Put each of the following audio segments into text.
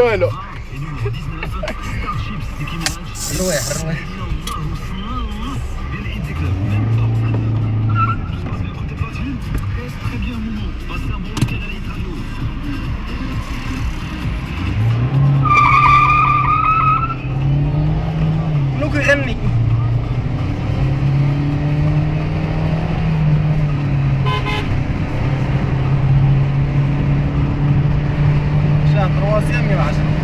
والو. الروايح الروايح منو كيغني؟ شاف تروازيام يا عشان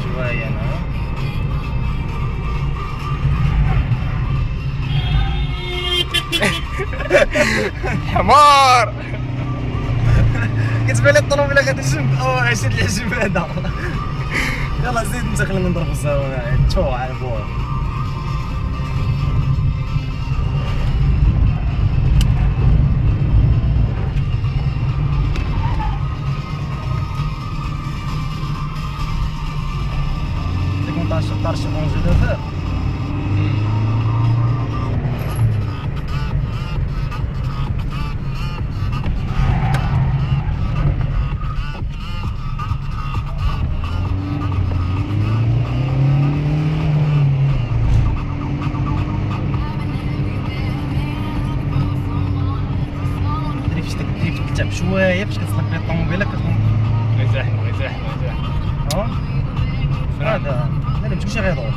شوية أنا حمار. كتبان لي الطوموبيله غادي تجنب او عشان العجب هذا. يلا زيد انت خلينا نضرب الزاويه تو على بوها. ديك منطقه طارش اونجي دو فير كتعب شويه فاش كتصلك بيه الطوموبيله كتكون غيزاحم غيزاحم غيزاحم. هذا اللي تمشي غير دور.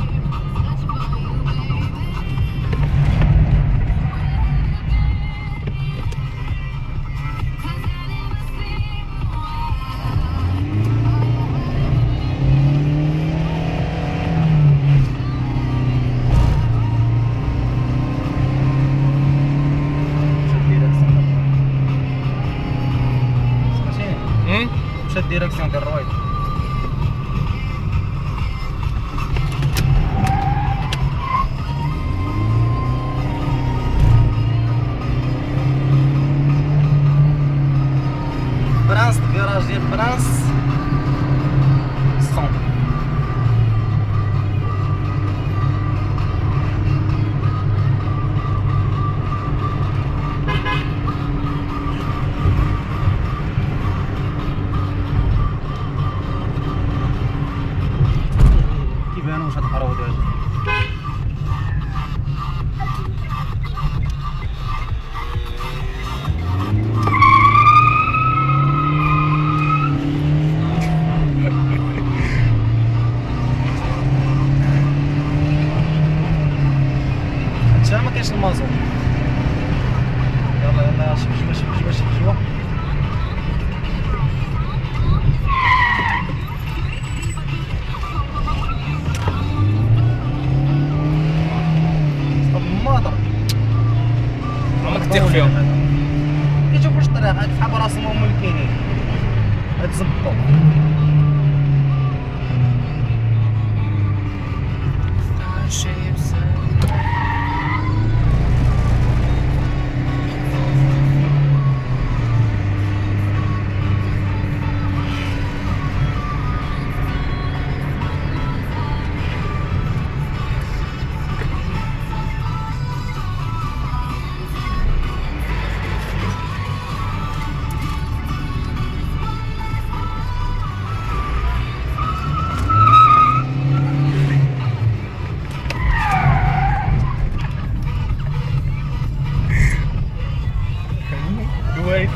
مشى الديريكسيون ديال الرويد. برانس الفيراج ديال برانس 100. كيبانو واش هاد القراوه ديالها. هادشي ما كاينش المازوت. يلا يلا شوف شوف راك تثيق فيهم. كيشوف واش الطريق هاد صحاب راسهم هما اللي كاينين هاد زبطو.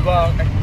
باقي